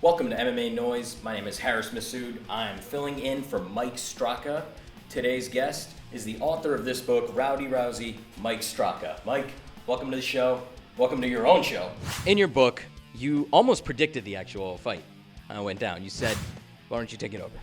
Welcome to MMA Noise. My name is Harris Massoud. I'm filling in for Mike Straka. Today's guest is the author of this book, Rowdy Rousey, Mike Straka. Mike, welcome to the show. Welcome to your own show. In your book, you almost predicted the actual fight went down. You said, why don't you take it over?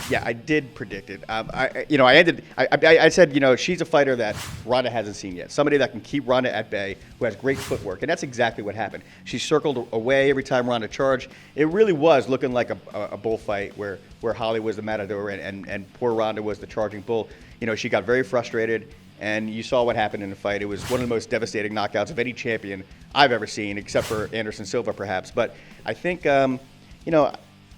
Yeah, I did predict it. I said, she's a fighter that Ronda hasn't seen yet. Somebody that can keep Ronda at bay, who has great footwork, and that's exactly what happened. She circled away every time Ronda charged. It really was looking like a bullfight where Holly was the matador and poor Ronda was the charging bull. She got very frustrated, and you saw what happened in the fight. It was one of the most devastating knockouts of any champion I've ever seen, except for Anderson Silva, perhaps. But I think,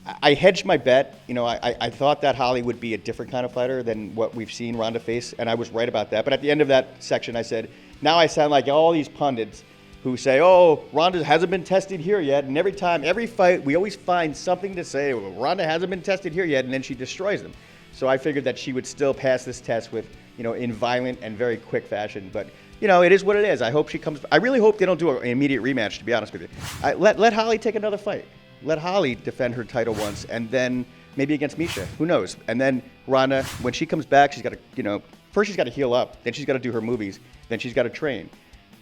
I hedged my bet. I thought that Holly would be a different kind of fighter than what we've seen Ronda face, and I was right about that. But at the end of that section, I said, now I sound like all these pundits who say, oh, Ronda hasn't been tested here yet. And every fight, we always find something to say, well, Ronda hasn't been tested here yet, and then she destroys them. So I figured that she would still pass this test with, in violent and very quick fashion. But, it is what it is. I hope she comes. I really hope they don't do an immediate rematch, to be honest with you. Let Holly take another fight. Let Holly defend her title once, and then maybe against Misha. Who knows? And then Ronda, when she comes back, she's got to, first she's got to heal up. Then she's got to do her movies. Then she's got to train.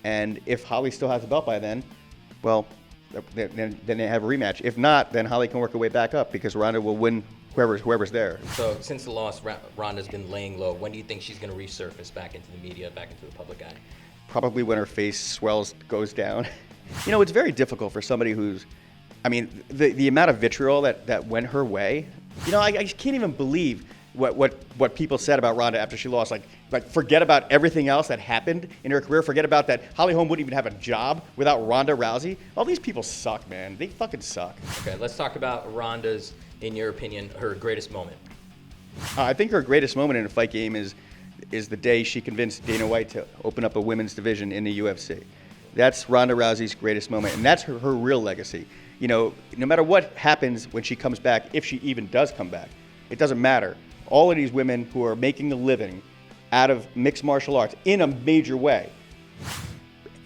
And if Holly still has the belt by then, well, then they have a rematch. If not, then Holly can work her way back up because Ronda will win whoever's there. So since the loss, Ronda's been laying low. When do you think she's going to resurface back into the media, back into the public eye? Probably when her face goes down. It's very difficult for somebody who's, the amount of vitriol that went her way, I can't even believe what people said about Ronda after she lost. Like forget about everything else that happened in her career. Forget about that. Holly Holm wouldn't even have a job without Ronda Rousey. All these people suck, man. They fucking suck. Okay, let's talk about Ronda's, in your opinion, her greatest moment. I think her greatest moment in a fight game is the day she convinced Dana White to open up a women's division in the UFC. That's Ronda Rousey's greatest moment, and that's her real legacy. No matter what happens when she comes back, if she even does come back, it doesn't matter. All of these women who are making a living out of mixed martial arts in a major way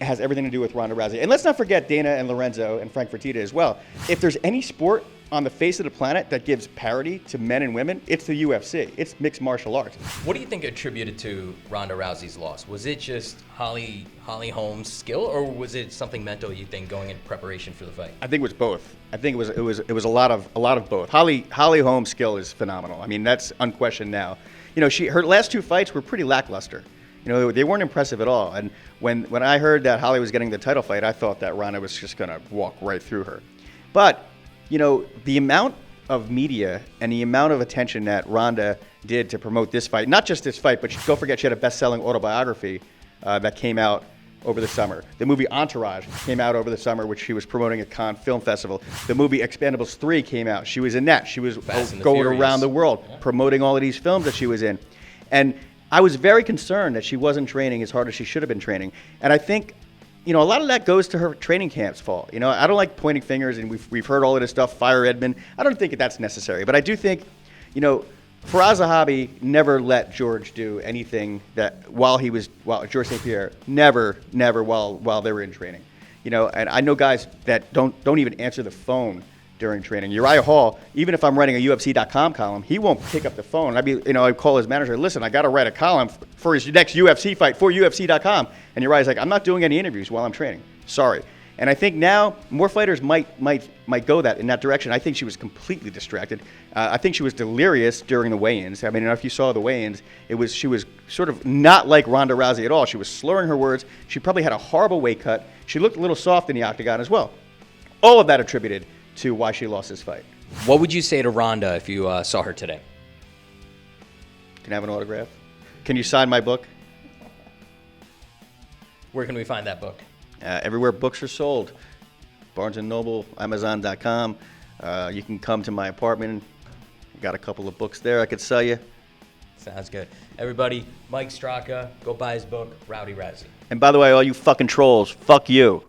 has everything to do with Ronda Rousey. And let's not forget Dana and Lorenzo and Frank Fertitta as well. If there's any sport on the face of the planet that gives parity to men and women, it's the UFC. It's mixed martial arts. What do you think attributed to Ronda Rousey's loss? Was it just Holly Holm's skill, or was it something mental, you think, going in preparation for the fight? I think it was both. I think it was a lot of both. Holly Holm's skill is phenomenal. That's unquestioned now. Her last two fights were pretty lackluster. They weren't impressive at all. And when I heard that Holly was getting the title fight, I thought that Ronda was just going to walk right through her. But the amount of media and the amount of attention that Ronda did to promote this fight, not just this fight, but don't forget she had a best-selling autobiography that came out over the summer. The movie Entourage came out over the summer, which she was promoting at Cannes Film Festival. The movie Expendables 3 came out. She was in that. She was going around the world promoting all of these films that she was in. And I was very concerned that she wasn't training as hard as she should have been training. And I think a lot of that goes to her training camp's fault. I don't like pointing fingers, and we've heard all of this stuff, fire Edmund. I don't think that's necessary. But I do think, Faraz Zahabi never let George do anything while George St. Pierre, never while they were in training. And I know guys that don't even answer the phone during training. Uriah Hall, even if I'm writing a UFC.com column, he won't pick up the phone. I'd call his manager, listen, I got to write a column for his next UFC fight for UFC.com. And Uriah's like, I'm not doing any interviews while I'm training. Sorry. And I think now more fighters might go in that direction. I think she was completely distracted. I think she was delirious during the weigh-ins. If you saw the weigh-ins, she was sort of not like Ronda Rousey at all. She was slurring her words. She probably had a horrible weight cut. She looked a little soft in the octagon as well. All of that attributed to why she lost this fight. What would you say to Ronda if you saw her today? Can I have an autograph? Can you sign my book? Where can we find that book? Everywhere books are sold. Barnes & Noble, Amazon.com. You can come to my apartment. Got a couple of books there I could sell you. Sounds good. Everybody, Mike Straka, go buy his book, Rowdy Rousey. And by the way, all you fucking trolls, fuck you.